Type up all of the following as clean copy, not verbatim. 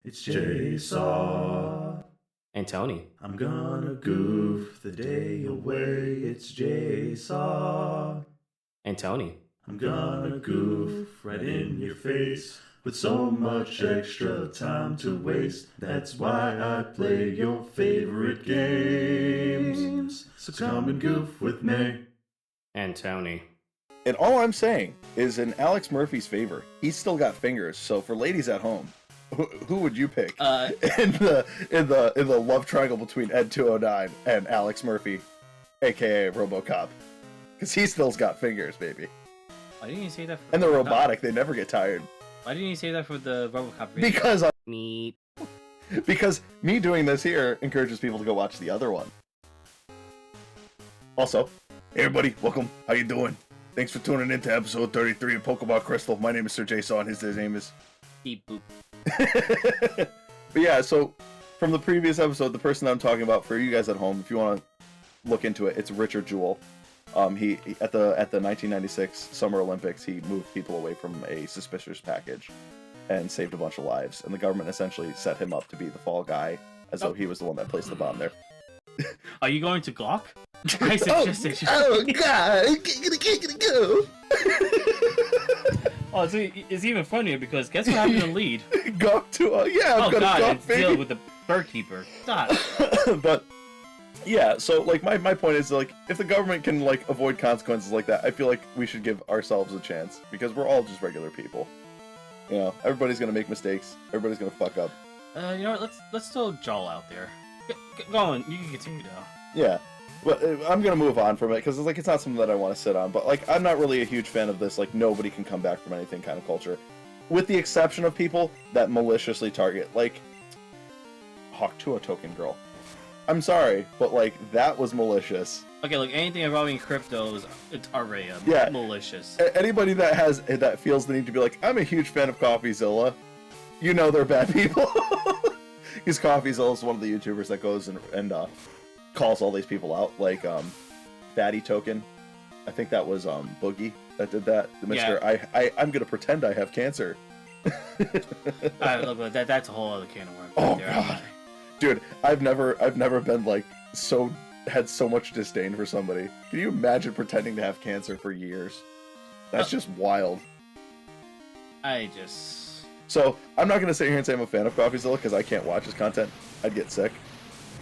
It's Jaysaw and Tony. I'm gonna goof the day away. It's Jaysaw and Tony. I'm gonna goof right in your face with so much extra time to waste. That's why I play your favorite games. So come and goof with me. And Tony. And all I'm saying is, in Alex Murphy's favor, he's still got fingers. So for ladies at home, who would you pick in the love triangle between Ed 209 and Alex Murphy, aka RoboCop? Because he still's got fingers, baby. Why didn't you say that? And they're robotic; they never get tired. Why didn't you say that for the RoboCop video? Because me. Because me doing this here encourages people to go watch the other one. Also, hey everybody, welcome. How you doing? Thanks for tuning in to episode 33 of Pokemon Crystal. My name is Sir Jaysaw, and his name is Beep boop. But yeah, so from the previous episode, the person I'm talking about, for you guys at home, if you want to look into it, it's Richard Jewell. He at the 1996 Summer Olympics, he moved people away from a suspicious package and saved a bunch of lives. And the government essentially set him up to be the fall guy, as though he was the one that placed the bomb there. Are you going to Glock? Oh God! Go! Oh, it's even funnier because guess what happened in lead? Go to yeah, I'm oh gonna God, go, it's baby. deal with the bird keeper. God. But yeah, so like my point is, like, if the government can like avoid consequences like that, I feel like we should give ourselves a chance because we're all just regular people. You know, everybody's gonna make mistakes. Everybody's gonna fuck up. You know what? Let's throw Joel out there. Go on. You can continue now. Yeah. But I'm gonna move on from it because it's not something that I want to sit on. But like, I'm not really a huge fan of this. Like, nobody can come back from anything kind of culture, with the exception of people that maliciously target, like Hawk Tuah token girl. I'm sorry, but like that was malicious. Okay, look, anything involving crypto it's already malicious. Anybody that feels the need to be like, I'm a huge fan of CoffeeZilla, you know they're bad people. Because CoffeeZilla is one of the YouTubers that goes and calls all these people out, like Fatty Token. I think that was Boogie that did that. The Mr. Yeah. I'm gonna pretend I have cancer. Look, that's a whole other can of worms. Oh God, dude, I've never been like had so much disdain for somebody. Can you imagine pretending to have cancer for years? That's just wild. So I'm not gonna sit here and say I'm a fan of CoffeeZilla because I can't watch his content. I'd get sick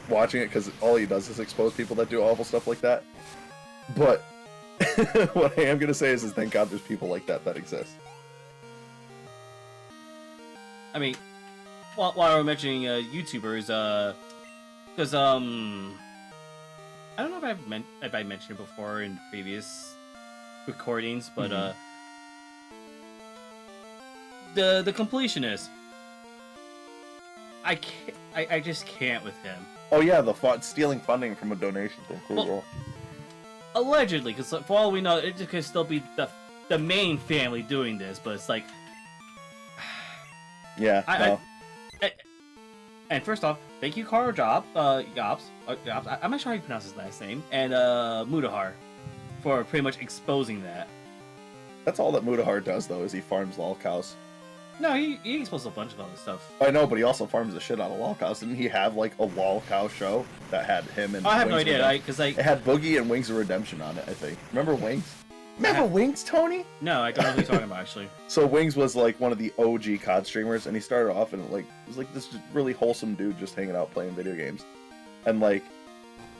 watching it because all he does is expose people that do awful stuff like that. But what I am gonna say is thank God there's people like that exist. I mean, while we're mentioning YouTubers, because I don't know if I mentioned it before in previous recordings, but the completionist, I just can't with him. Oh yeah, the stealing funding from a donation thing. Cool. Allegedly, because for all we know, it could still be the main family doing this, but it's like, yeah. And first off, thank you, Carl Jobs. I'm not sure how you pronounce his last name, and Mudahar for pretty much exposing that. That's all that Mudahar does, though, is he farms lol cows. No, he exposed a bunch of other stuff. I know, but he also farms the shit out of lol cows. Didn't he have like a lol cow show that had him and? I have no idea, because it had Boogie and Wings of Redemption on it. I think. Remember Wings? Remember Wings, Tony? No, I don't know what you're talking about actually. So Wings was like one of the OG COD streamers, and he started off and it was like this really wholesome dude just hanging out playing video games, and like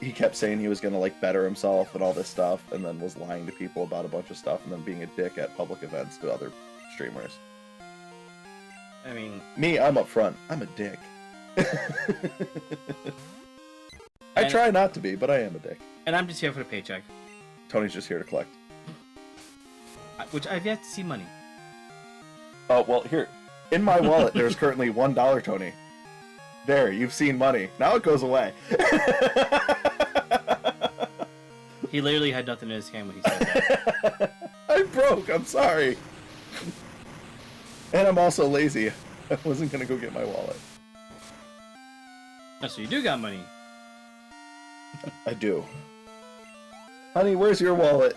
he kept saying he was gonna like better himself and all this stuff, and then was lying to people about a bunch of stuff, and then being a dick at public events to other streamers. I mean, me, I'm up front. I'm a dick. I try not to be, but I am a dick. And I'm just here for the paycheck. Tony's just here to collect. Which I've yet to see money. Oh, well, here. In my wallet, there's currently $1, Tony. There, you've seen money. Now it goes away. He literally had nothing in his hand when he said that. I'm broke, I'm sorry. And I'm also lazy. I wasn't gonna go get my wallet. Oh, so you do got money. I do. Honey, where's your wallet?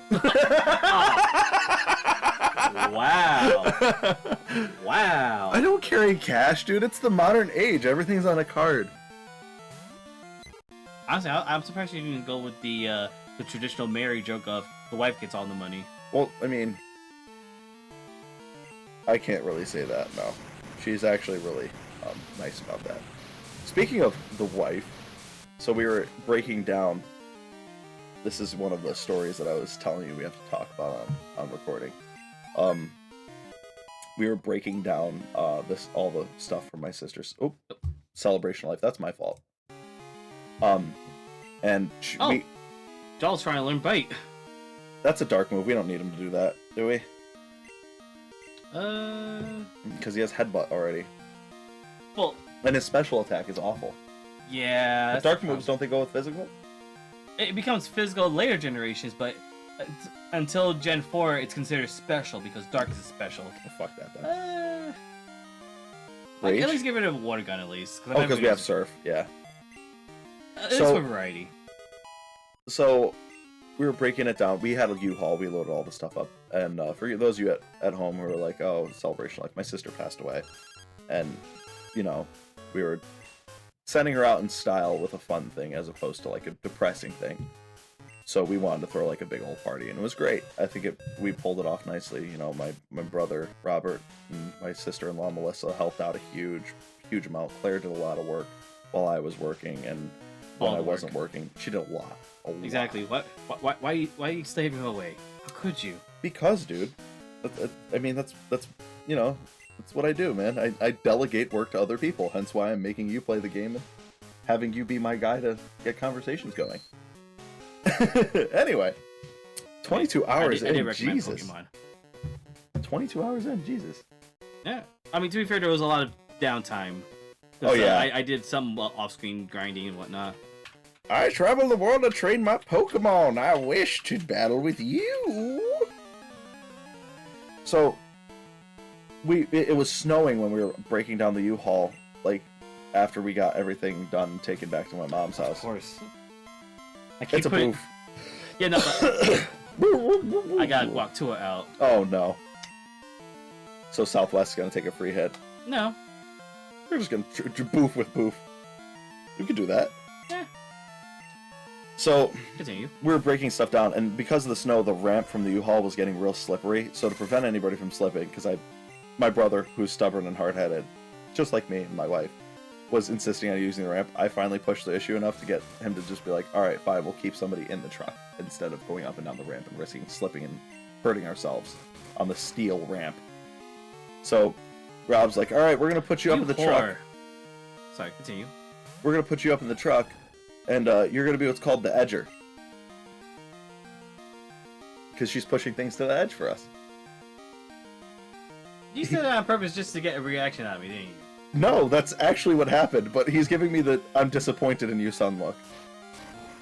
Wow. Wow. I don't carry cash, dude. It's the modern age. Everything's on a card. Honestly, I'm surprised you didn't go with the traditional Mary joke of the wife gets all the money. Well, I mean, I can't really say that, no. She's actually really nice about that. Speaking of the wife, so we were breaking down, this is one of the stories that I was telling you we have to talk about on recording. We were breaking down all the stuff from my sister's celebration life. That's my fault. And Joel's trying to learn bite. That's a dark move. We don't need him to do that, do we? Because he has headbutt already. Well, and his special attack is awful. Yeah. But dark moves, don't they go with physical? It becomes physical later generations, but until Gen 4, it's considered special because dark is special. Oh, fuck that then. Like, at least get rid of water gun at least. Oh, because we have surf, yeah. It's for variety. So, we were breaking it down. We had a U-Haul. We loaded all the stuff up. And for those of you at home who are like, oh, celebration, like my sister passed away. And, you know, we were sending her out in style with a fun thing as opposed to like a depressing thing. So we wanted to throw like a big old party, and it was great. I think we pulled it off nicely. You know, my brother Robert and my sister-in-law Melissa helped out a huge amount. Claire did a lot of work while I was working, and when I wasn't working, she did a lot. Exactly. Why are you slaving away? How could you? Because, dude. I mean, that's you know, that's what I do, man. I delegate work to other people. Hence why I'm making you play the game and having you be my guy to get conversations going. Anyway, 22 hours in, Jesus. Pokemon. 22 hours in, Jesus. Yeah. I mean, to be fair, there was a lot of downtime. Oh, yeah. I did some off-screen grinding and whatnot. I travel the world to train my Pokemon. I wish to battle with you. So, it was snowing when we were breaking down the U-Haul, like, after we got everything done and taken back to my mom's house. Of course. It's a boof. Yeah, no, I gotta walk to it out. Oh, no. So Southwest is gonna take a free hit. No. We're just gonna boof with boof. We could do that. Yeah. So, continue. We were breaking stuff down, and because of the snow, the ramp from the U-Haul was getting real slippery. So to prevent anybody from slipping, because my brother, who's stubborn and hard-headed, just like me and my wife, was insisting on using the ramp, I finally pushed the issue enough to get him to just be like, alright, fine, we'll keep somebody in the truck instead of going up and down the ramp and risking slipping and hurting ourselves on the steel ramp. So, Rob's like, alright, we're going to put you up in the truck. Sorry, continue. We're going to put you up in the truck, and you're going to be what's called the edger. Because she's pushing things to the edge for us. You said that on purpose just to get a reaction out of me, didn't you? No, that's actually what happened, but he's giving me the I'm disappointed in you son look.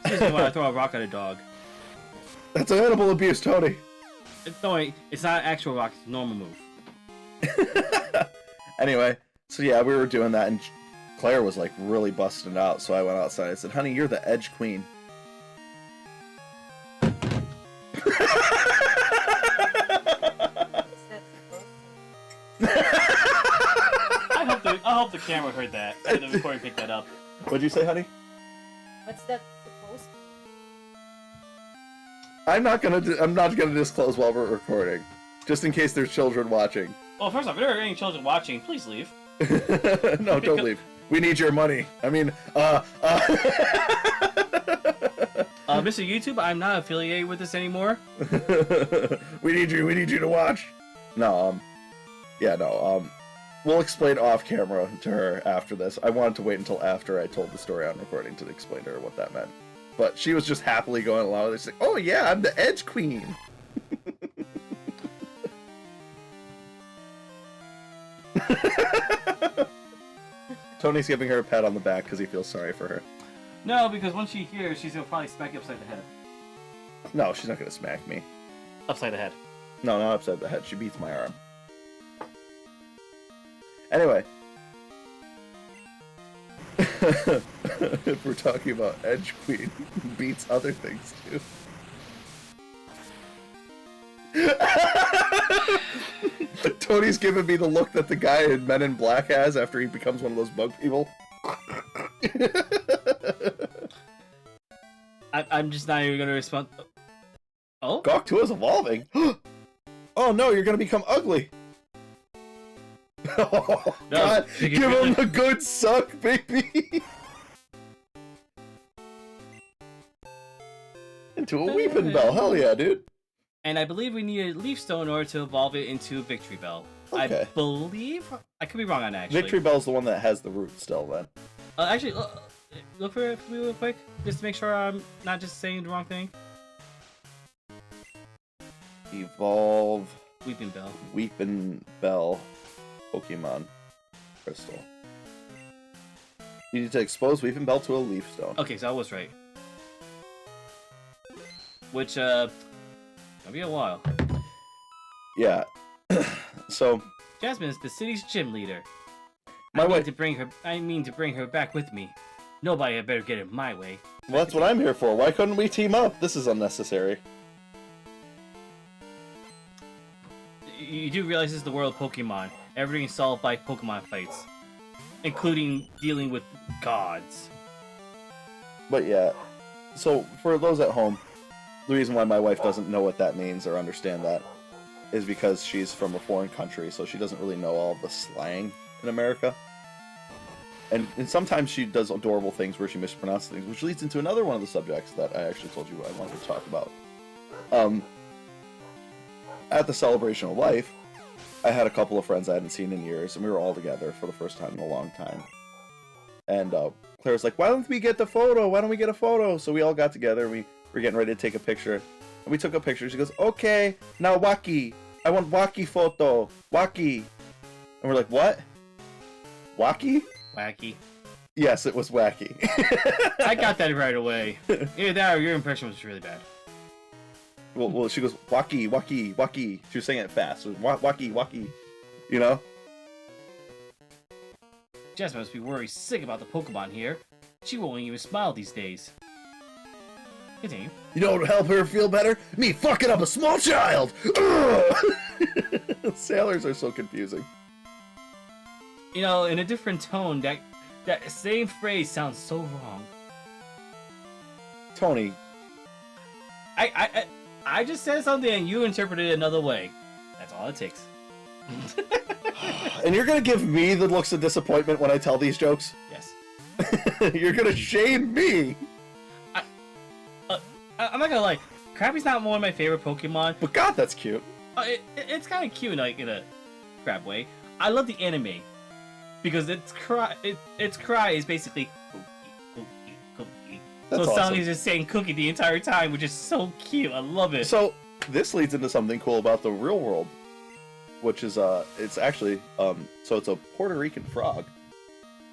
Excuse me when I throw a rock at a dog. That's animal abuse, Tony. No, wait, it's not an actual rock, it's a normal move. Anyway, so yeah, we were doing that, and Claire was like really busting out, so I went outside. I said, honey, you're the edge queen. I hope the camera heard that. And the recording picked that up. What'd you say, honey? What's that supposed to be? I'm not gonna disclose while we're recording, just in case there's children watching. Well, first off, if there are any children watching, please leave. No, don't leave. We need your money. I mean, Mr. YouTube, I'm not affiliated with this anymore. We need you to watch. No, we'll explain off camera to her after this. I wanted to wait until after I told the story on recording to explain to her what that meant. But she was just happily going along with it. She's like, oh yeah, I'm the edge queen. Tony's giving her a pat on the back because he feels sorry for her. No, because once she hears, she's gonna probably smack you upside the head. No, she's not gonna smack me. Upside the head. No, not upside the head. She beats my arm. Anyway. If we're talking about Edge Queen, beats other things too. Tony's giving me the look that the guy in Men in Black has after he becomes one of those bug people. I'm just not even gonna respond. Oh? Gawk 2 is evolving. Oh no, you're gonna become ugly. Oh, No, God, give give him a good suck, baby. Into a Weeping Bell, hell yeah, dude. And I believe we need a Leaf Stone in order to evolve it into a Victory Bell. Okay. I believe... I could be wrong on that, actually. Victory Bell's the one that has the root still, then. Actually, look for it for me real quick, just to make sure I'm not just saying the wrong thing. Evolve Weeping Bell. Weeping Bell Pokemon Crystal. You need to expose Weeping Bell to a Leaf Stone. Okay, so I was right. Which, gonna be a while. Yeah. So Jasmine is the city's gym leader. My I way. mean to bring her back with me. Nobody had better get in my way. Well, that's what I'm here for. Why couldn't we team up? This is unnecessary. You do realize this is the world of Pokemon. Everything is solved by Pokemon fights. Including dealing with gods. But yeah. So for those at home, the reason why my wife doesn't know what that means or understand that is because she's from a foreign country, so she doesn't really know all the slang in America. And sometimes she does adorable things where she mispronounces things, which leads into another one of the subjects that I actually told you I wanted to talk about. At the Celebration of Life, I had a couple of friends I hadn't seen in years, and we were all together for the first time in a long time. And Claire's like, why don't we get the photo? Why don't we get a photo? So we all got together, and we were getting ready to take a picture. And we took a picture. She goes, okay, now Waki. I want Waki photo. Waki. And we're like, what? Waki? Wacky. Yes, it was Wacky. I got that right away. Either that or your impression was really bad. Well, she goes, Waki, Waki, Waki. She was saying it fast. So Waki, Waki. You know? Jasmine must be worried sick about the Pokemon here. She won't even smile these days. Continue. You know what would help her feel better? Me fucking up a small child! Sailors are so confusing. You know, in a different tone, that same phrase sounds so wrong. Tony, I just said something and you interpreted it another way. That's all it takes. and you're gonna give me the looks of disappointment when I tell these jokes? Yes. You're gonna shame me! I'm not gonna lie, Krabby's not one of my favorite Pokemon. But God, that's cute. It's kind of cute, like in a crab way. I love the anime because its cry is basically cookie, cookie, cookie. That's so awesome. Sonny's just saying cookie the entire time, which is so cute. I love it. So, this leads into something cool about the real world, which is, it's actually, so it's a Puerto Rican frog.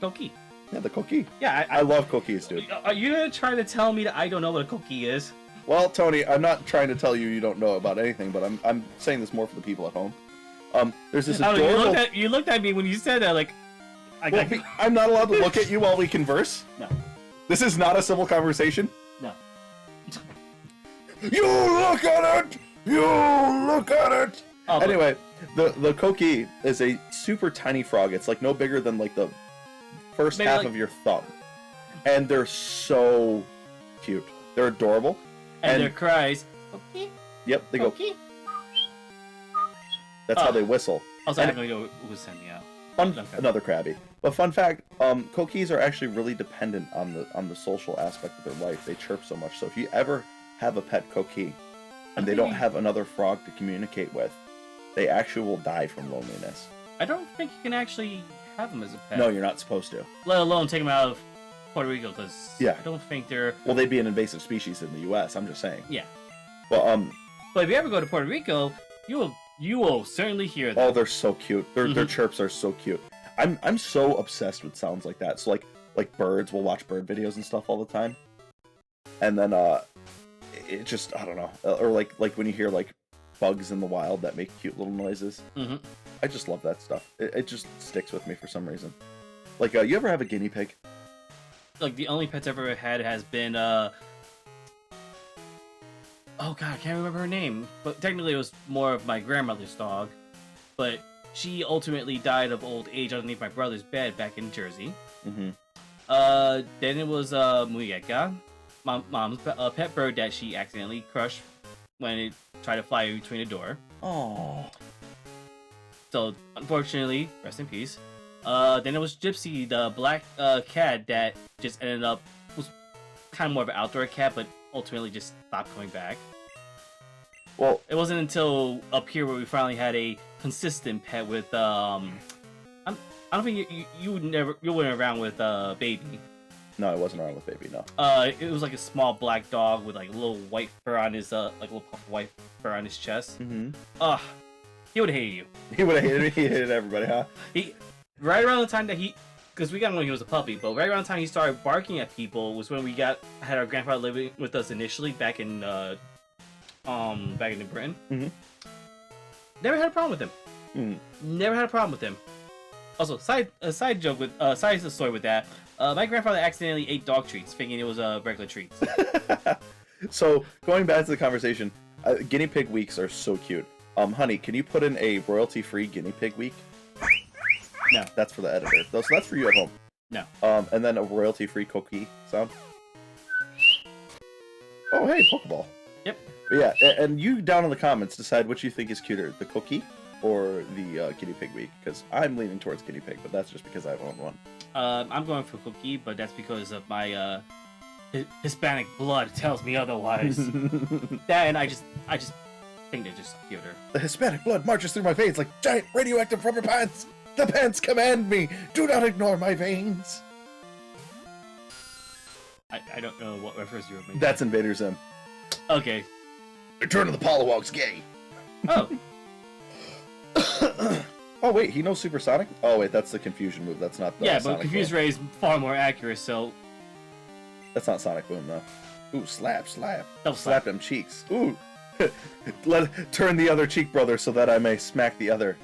Coqui. Yeah, the Coqui. Yeah, I love cookies, dude. Are you trying to tell me that I don't know what a cookie is? Well, Tony, I'm not trying to tell you you don't know about anything, but I'm saying this more for the people at home. There's this I don't know, adorable... you looked at me when you said that, like... I'm not allowed to look at you while we converse? No. This is not a civil conversation? No. You look at it! You look at it! Oh, Anyway, the Coqui is a super tiny frog. It's like no bigger than like the first Maybe half like- of your thumb. And they're so cute. They're adorable. and their cries... Cookie? Yep, they go. Cookie? That's how they whistle. I was And- not going to go who's sending me out. Fun, Okay. another Krabby. But fun fact, Coquis are actually really dependent on the social aspect of their life. They chirp so much. So if you ever have a pet Coqui and they don't have another frog to communicate with, they actually will die from loneliness. I don't think you can actually have them as a pet. No, you're not supposed to. Let alone take them out of Puerto Rico, because Yeah. I don't think they're... Well, they'd be an invasive species in the U.S. I'm just saying. Yeah. Well, But if you ever go to Puerto Rico, you will certainly hear them. oh, they're so cute. Their chirps are so cute. I'm so obsessed with sounds like that. So like birds, we'll watch bird videos and stuff all the time. And then it just, I don't know, or like when you hear like bugs in the wild that make cute little noises. Mhm. I just love that stuff. It just sticks with me for some reason. Like, you ever have a guinea pig? Like, the only pets I've ever had has been, oh god, I can't remember her name. But technically it was more of my grandmother's dog. But she ultimately died of old age underneath my brother's bed back in Jersey. Mm-hmm. Then it was Muyeka, mom's pet bird that she accidentally crushed when it tried to fly between the door. Oh. So unfortunately, rest in peace. Then it was Gypsy, the black cat that just ended up was kind of more of an outdoor cat, but ultimately just stopped coming back. Well, It wasn't until up here where we finally had a consistent pet with I don't think you weren't around with Baby. no, I wasn't around with Baby. No. It was like a small black dog with like a little white fur on his like a little puff of white fur on his chest. Mm-hmm. He would have hated you. He would have hated me. He hated everybody, huh? He right around the time that because we got him when he was a puppy, but right around the time he started barking at people was when we had our grandfather living with us initially back in Britain. Mhm. Never had a problem with him. Never had a problem with him. Also, side joke with side story with that. My grandfather accidentally ate dog treats, thinking it was regular treats. So going back to the conversation, guinea pig weeks are so cute. Honey, can you put in a royalty-free guinea pig week? No. That's for the editor. So that's for you at home. No. And then a royalty-free Coqui sound. Oh, hey, Pokeball. Yep. But yeah, and you down in the comments decide which you think is cuter, the Coqui or the guinea pig week, because I'm leaning towards guinea pig, but that's just because I own one. I'm going for Cookie, but that's because of my Hispanic blood tells me otherwise. That and I just think they're just cuter. The Hispanic blood marches through my veins like giant radioactive rubber pants. The pants command me. Do not ignore my veins. I don't know what reference you were making. That's Invader Zim. Okay. Return of the Pollywog's gay. Oh. Oh wait, he knows Supersonic? Oh wait, that's the Confusion move. That's not the Yeah, Sonic but Confused Boom. Ray is far more accurate, so That's not Sonic Boom though. Ooh, slap. Double Slap them cheeks. Ooh. Turn the other cheek, brother, so that I may smack the other.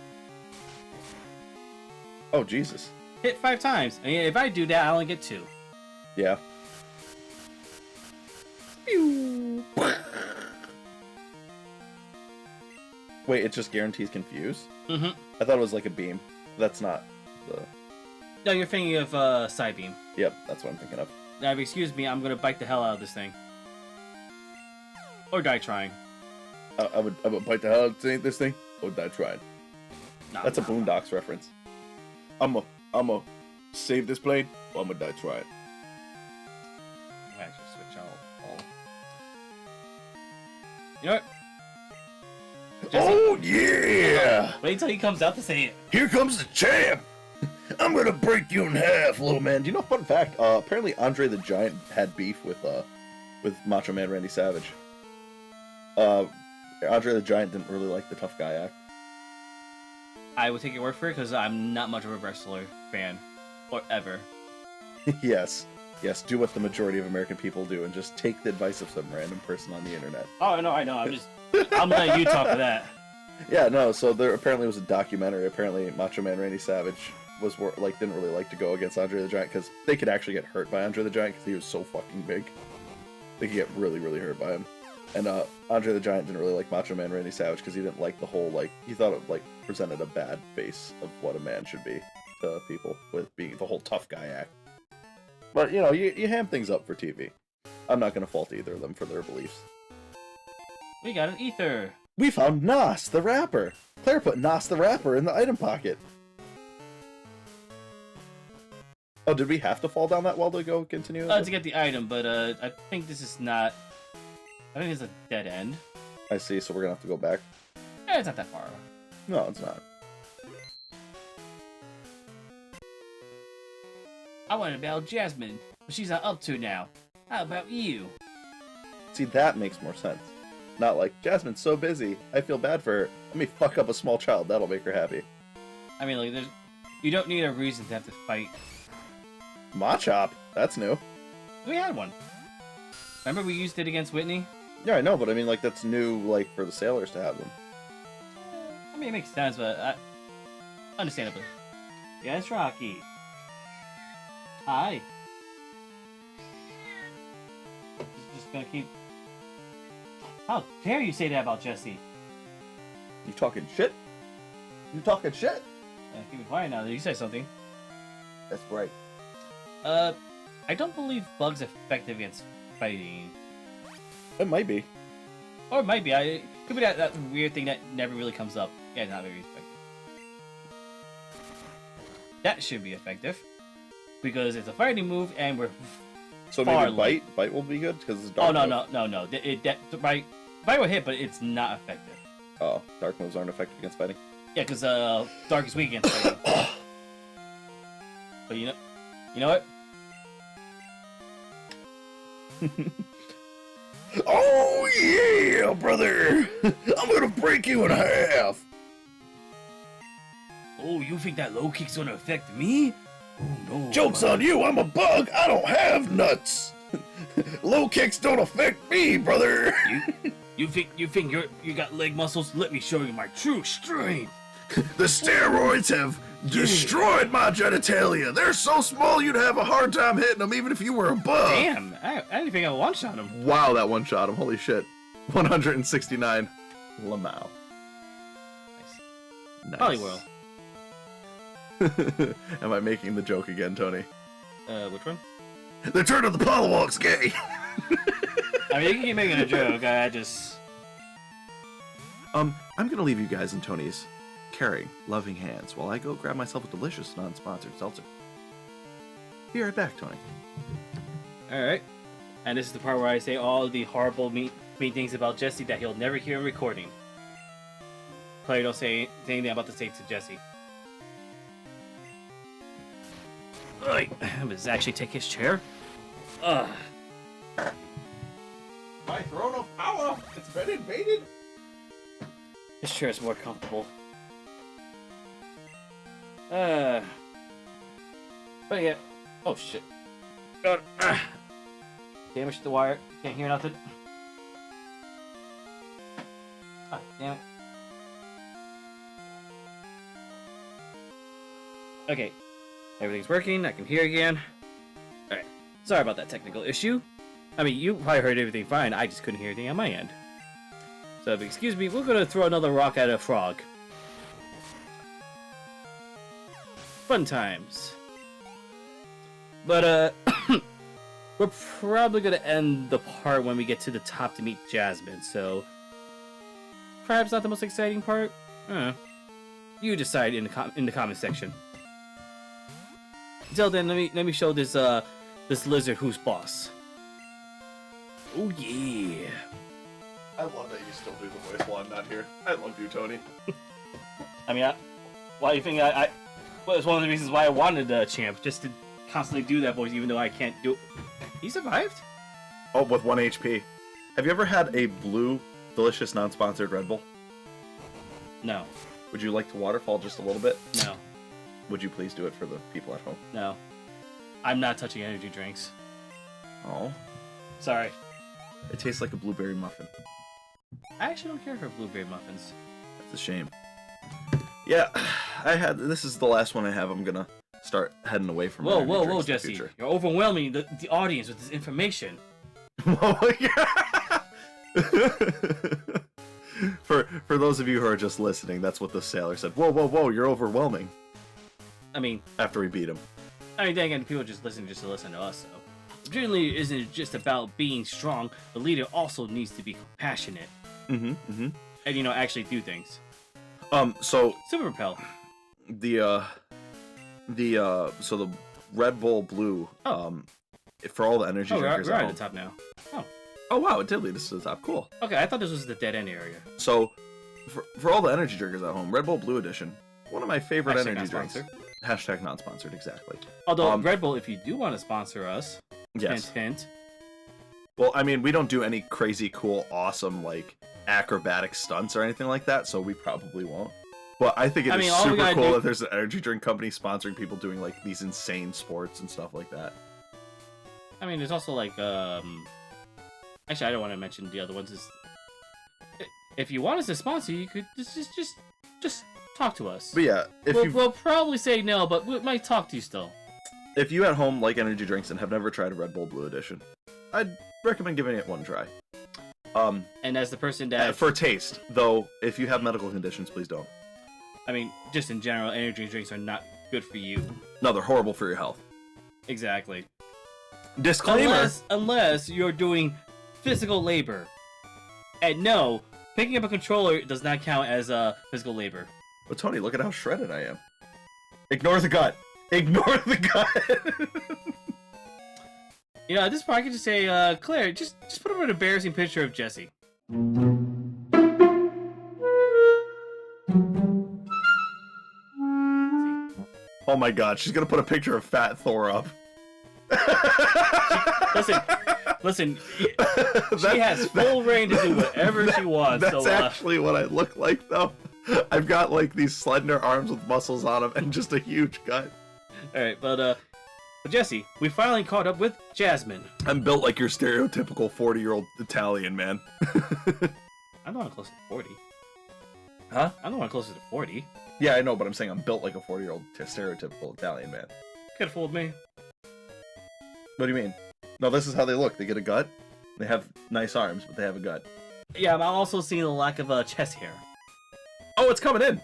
Oh, Jesus. hit 5 times. I mean, if I do that, I only get 2. Yeah. Wait, it just guarantees confuse? Mm-hmm. I thought it was like a beam. That's not the... No, you're thinking of Side Beam. Yep, that's what I'm thinking of. Now, if you excuse me, I'm gonna bite the hell out of this thing. Or die trying. I would bite the hell out of this thing, or die trying. Nah, That's a nah. Boondocks reference. I'm a save this plane, or I'm gonna die trying. I'm gonna actually switch all. You know what? Jesse, Oh yeah! wait until he comes out to say it. Here comes the champ! I'm gonna break you in half, little man. Do you know, fun fact, apparently Andre the Giant had beef with Macho Man Randy Savage. Andre the Giant didn't really like the tough guy act. I would take your word for it because I'm not much of a wrestler fan, or ever. Yes, do what the majority of American people do and just take the advice of some random person on the internet. Oh no, I know. I'm letting you talk for that. Yeah, no, so there apparently was a documentary. Apparently Macho Man Randy Savage didn't really like to go against Andre the Giant because they could actually get hurt by Andre the Giant because he was so fucking big. They could get really, really hurt by him. And Andre the Giant didn't really like Macho Man Randy Savage because he didn't like the whole, he thought it, presented a bad face of what a man should be to people with being the whole tough guy act. But, you know, you ham things up for TV. I'm not going to fault either of them for their beliefs. We got an ether. We found Nos, the rapper. Claire put Nos, the rapper, in the item pocket. Oh, did we have to fall down that well to go continue? To get the item, but I think this is not. I think it's a dead end. I see, so we're gonna have to go back. It's not that far. No, it's not. I wanted to battle Jasmine, but she's not up to now. How about you? See, that makes more sense. Not like, Jasmine's so busy, I feel bad for her. Let me fuck up a small child, that'll make her happy. I mean, you don't need a reason to have to fight. Machop? That's new. We had one. Remember we used it against Whitney? Yeah, I know, but I mean, that's new, for the sailors to have them. I mean, it makes sense, but understandably. Yes, Rocky. Hi. Just gonna keep. How dare you say that about Jesse? You talking shit? You talking shit? Keep it quiet now. You said something. That's right. I don't believe bugs effective against fighting. It might be. Or it might be. It could be that weird thing that never really comes up. Yeah, not very effective. That should be effective. Because it's a fighting move and we're So far maybe bite? Bite will be good because it's Oh, dark. no. Bite will hit, but it's not effective. Oh, dark moves aren't effective against fighting? Yeah, because Dark is weak against fighting. But you know what? Oh yeah, brother! I'm gonna break you in half! Oh, you think that low kick's gonna affect me? Oh no. Joke's on you, I'm a bug, I don't have nuts! Low kicks don't affect me, brother! You think you got leg muscles? Let me show you my true strength. The steroids have destroyed my genitalia! They're so small you'd have a hard time hitting them even if you were a bug! Damn, I didn't think I one-shot him. Wow, that one shot him, holy shit. 169 Lamau. Nice. Nice. Probably will. Am I making the joke again, Tony? Which one? The turn of the Polywog's gay! I mean, you can keep making a joke. I just. I'm gonna leave you guys in Tony's caring, loving hands while I go grab myself a delicious, non-sponsored seltzer. Be right back, Tony. Alright. And this is the part where I say all the horrible, mean things about Jesse that he'll never hear in recording. Player don't say anything about to say to Jesse. Oi! Does actually take his chair? Ugh. My throne of power! It's been invaded! This chair is more comfortable. But yeah. Oh shit. God. Damage the wire. Can't hear nothing. Ah, damn it. Okay. Everything's working. I can hear again. Alright. Sorry about that technical issue. I mean, you probably heard everything fine. I just couldn't hear anything on my end. So, if you excuse me, we're gonna throw another rock at a frog. Fun times. But, we're probably gonna end the part when we get to the top to meet Jasmine, so... Perhaps not the most exciting part? You decide in the comment section. Until then, let me show this this lizard who's boss. Oh yeah. I love that you still do the voice while I'm not here. I love you, Tony. I mean, why do you think well, it's one of the reasons why I wanted a champ, just to constantly do that voice, even though I can't do it. He survived? Oh, with 1 HP. Have you ever had a blue, delicious, non-sponsored Red Bull? No. Would you like to waterfall just a little bit? No. Would you please do it for the people at home? No. I'm not touching energy drinks. Oh. Sorry. It tastes like a blueberry muffin. I actually don't care for blueberry muffins. That's a shame. Yeah, this is the last one I have. I'm gonna start heading away from Whoa, energy whoa, drinks whoa, in the Jesse. future. You're overwhelming the audience with this information. For those of you who are just listening, that's what the sailor said. Whoa, whoa, whoa, you're overwhelming. I mean, After we beat him. then again, people just to listen to us, so. Generally, isn't just about being strong. The leader also needs to be compassionate. And, actually do things. So Super Repel. the Red Bull Blue, for all the energy Oh, drinkers we're at at home. the top now. Oh wow, it did lead us to the top. Cool. Okay, I thought this was the dead end area. So, for all the energy drinkers at home, Red Bull Blue Edition, one of my favorite Hashtag energy drinks. non-sponsored. Hashtag non-sponsored, exactly. Although, Red Bull, if you do want to sponsor us, Yes. hint. Well, I mean, we don't do any crazy, cool, awesome, like, acrobatic stunts or anything like that, so we probably won't. But I think it is all we super gotta cool do- that there's an energy drink company sponsoring people doing, like, these insane sports and stuff like that. I mean, there's also like, actually, I don't want to mention the other ones. If you want us to sponsor, you could just talk to us. But yeah, We'll probably say no, but we might talk to you still. if you at home like energy drinks and have never tried a Red Bull Blue Edition, I'd recommend giving it one try. And as the person that For taste, though, if you have medical conditions, please don't. I mean, just in general, energy drinks are not good for you. No, they're horrible for your health. Exactly. Disclaimer. Unless you're doing physical labor. And no, picking up a controller does not count as physical labor. But Tony, look at how shredded I am. Ignore the gut. Ignore the gut. You know, at this point I could just say, Claire, just put up an embarrassing picture of Jesse. Oh my god, she's gonna put a picture of Fat Thor up. Listen, she has full reign to do whatever she wants. That's so, actually what I look like, though. I've got like these slender arms with muscles on them and just a huge gut. All right, but Jesse, we finally caught up with Jasmine. I'm built like your stereotypical 40-year-old Italian man. I'm the one closer to 40. Huh? I'm the one closer to 40. Yeah, I know, but I'm saying I'm built like a 40-year-old stereotypical Italian man. Could have fooled me. What do you mean? No, this is how they look. They get a gut. They have nice arms, but they have a gut. Yeah, I'm also seeing a lack of chest hair. Oh, it's coming in.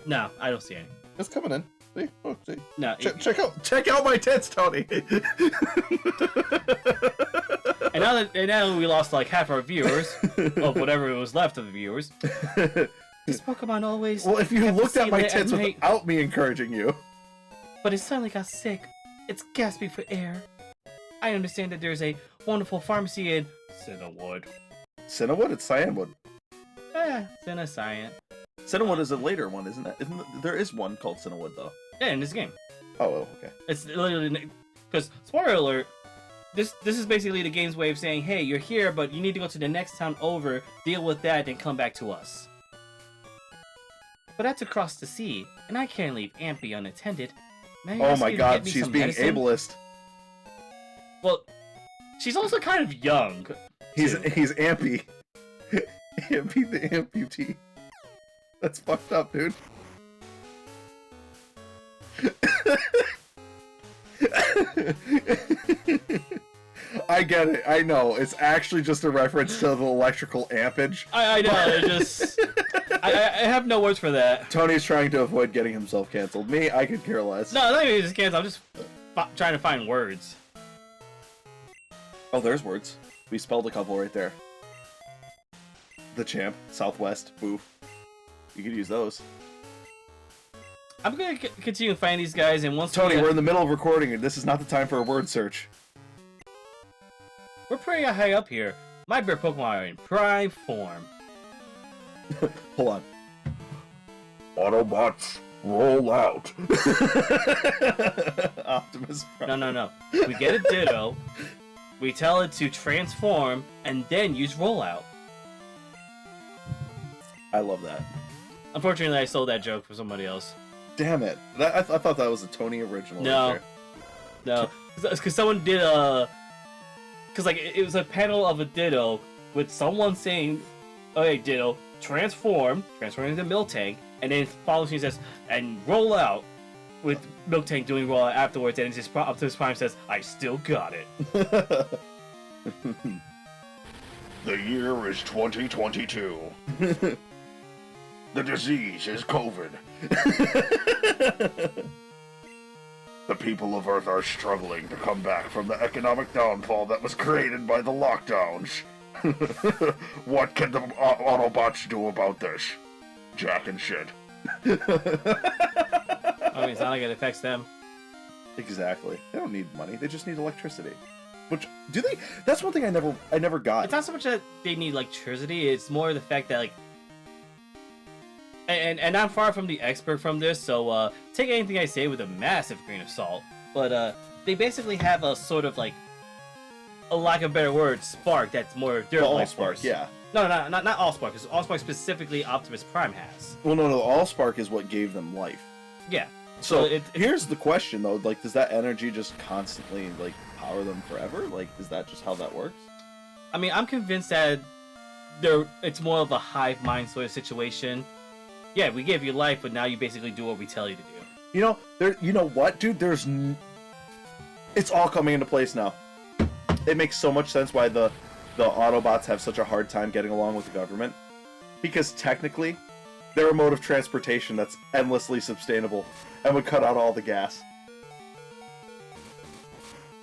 No, I don't see any. It's coming in. See? Look, see. No. Check out my tits, Tony. And now we lost like half our viewers, of whatever was left of the viewers. This Pokemon always. Well, if you have to looked at see my lit tits at night, without me encouraging you. but it suddenly got sick. It's gasping for air. I understand that there's a wonderful pharmacy in Cinnawood. Cinnawood? It's Cyanwood. Cinnacian. Cinnawood is a later one, isn't it? There is one called Cinnawood, though. Yeah, in this game. Oh, okay. It's literally because spoiler alert. This is basically the game's way of saying, hey, you're here, but you need to go to the next town over, deal with that, then come back to us. But that's across the sea, and I can't leave Ampy unattended. May I Oh ask my you to god, get me she's some being medicine? ableist. Well, she's also kind of young. He's too. Ampy. Ampy the amputee. That's fucked up, dude. I get it. I know. It's actually just a reference to the electrical ampage. I know. I have no words for that. Tony's trying to avoid getting himself canceled. Me, I could care less. No, not even just cancel. I'm just trying to find words. Oh, there's words. We spelled a couple right there. The champ, Southwest, boof. You could use those. I'm gonna continue to find these guys, and once Tony, we're in the middle of recording, and this is not the time for a word search. we're pretty high up here. My bear Pokemon are in prime form. Hold on. Autobots, roll out. Optimus Prime. No. We get a Ditto, we tell it to transform, and then use rollout. I love that. Unfortunately, I stole that joke for somebody else. Damn it. I thought that was a Tony original. No. Right No, because someone did because like it was a panel of a Ditto with someone saying, "Okay, Ditto, transform into Miltank," and then follows me and says, "And roll out," with Miltank doing roll out afterwards, and it's just Optimus Prime says, "I still got it." there. The year is 2022. The disease is COVID. The people of Earth are struggling to come back from the economic downfall that was created by the lockdowns. What can the Autobots do about this? Jack and shit. I mean, it's not like it affects them. Exactly. They don't need money. They just need electricity. Which do they? That's one thing I never got. It's not so much that they need electricity; it's more the fact that like. And I'm far from the expert from this, so take anything I say with a massive grain of salt. But they basically have a sort of like, a lack of a better word, spark that's more durable. All like spark, Force. yeah. No, not Allspark, because Allspark specifically Optimus Prime has. Well, no. Allspark is what gave them life. Yeah. So it- here's the question though: like, does that energy just constantly like power them forever? Like, is that just how that works? I mean, I'm convinced that it's more of a hive mind sort of situation. Yeah, we gave you life, but now you basically do what we tell you to do. You know, you know what, dude? It's all coming into place now. It makes so much sense why the Autobots have such a hard time getting along with the government. Because technically, They're a mode of transportation that's endlessly sustainable and would cut out all the gas.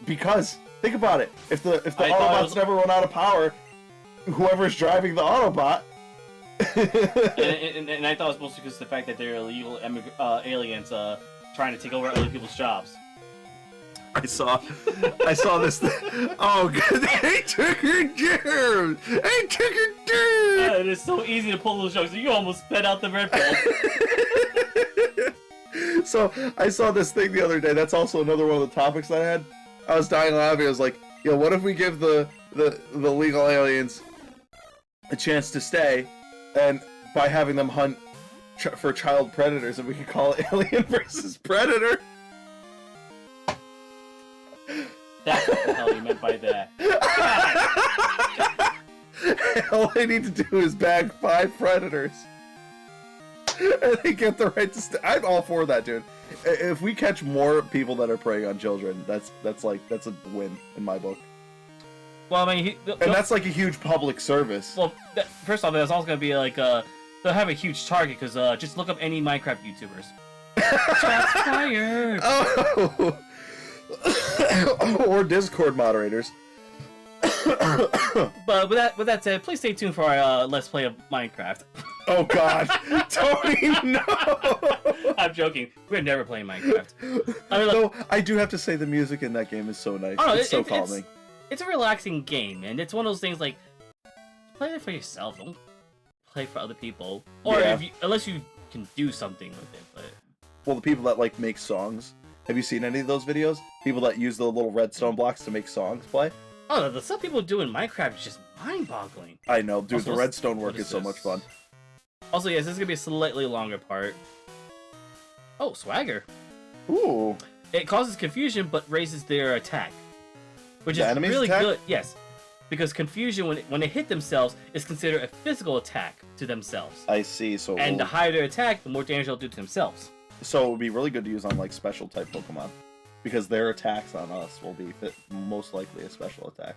Because, think about it, if the Autobots never run out of power, whoever's driving the Autobot... and I thought it was mostly because of the fact that they're illegal aliens trying to take over other people's jobs. I saw this thing. Oh, God, they took her germs! They took her germs! It is so easy to pull those jokes. You almost spit out the red pill. So, I saw this thing the other day. That's also another one of the topics that I had. I was dying laughing. I was like, yo, what if we give the legal aliens a chance to stay, and by having them hunt for child predators, and we could call it Alien versus Predator? That's what the hell you meant by that. All they need to do is bag 5 predators. And they get the right to stay. I'm all for that, dude. If we catch more people that are preying on children, that's a win in my book. Well, I mean, and that's like a huge public service. Well, first off, that's also gonna be like they'll have a huge target because just look up any Minecraft YouTubers. Shots fired. Oh. Or Discord moderators. But with that said, please stay tuned for our Let's Play of Minecraft. Oh God, Tony, no! I'm joking. We're never playing Minecraft. I mean, look, I do have to say the music in that game is so nice. It's so calming. It's a relaxing game, and it's one of those things like play it for yourself. Don't play for other people, or unless you can do something with it. But well, the people that like make songs. Have you seen any of those videos? People that use the little redstone blocks to make songs play? Oh, the stuff people do in Minecraft is just mind-boggling. I know, dude. Also, the redstone work is so this? much fun. Also, yes, this is gonna be a slightly longer part. Oh, swagger. Ooh. It causes confusion, but raises their attack, which is really good. Yes, because confusion when they hit themselves is considered a physical attack to themselves. I see. So and the higher their attack, the more damage they'll do to themselves. So it would be really good to use on like special type Pokemon, because their attacks on us will be most likely a special attack.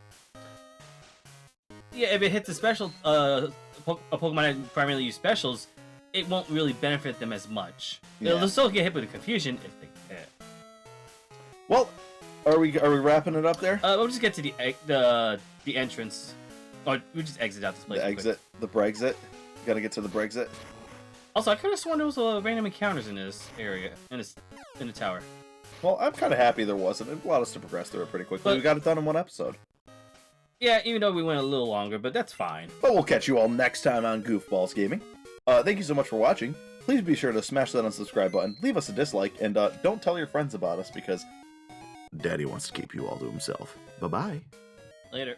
Yeah, if it hits a special, a Pokemon that primarily use specials, it won't really benefit them as much. Yeah. They'll still get hit with a confusion if they get hit. Well, are we wrapping it up there? We'll just get to the entrance, or we just exit out this place. The exit, the Brexit. Gotta get to the Brexit. Also, I could have sworn there was random encounters in this area, in the tower. Well, I'm kind of happy there wasn't. It allowed us to progress through it pretty quickly. We got it done in one episode. Yeah, even though we went a little longer, but that's fine. But we'll catch you all next time on Goofballs Gaming. Thank you so much for watching. Please be sure to smash that unsubscribe button, leave us a dislike, and don't tell your friends about us because Daddy wants to keep you all to himself. Bye-bye. Later.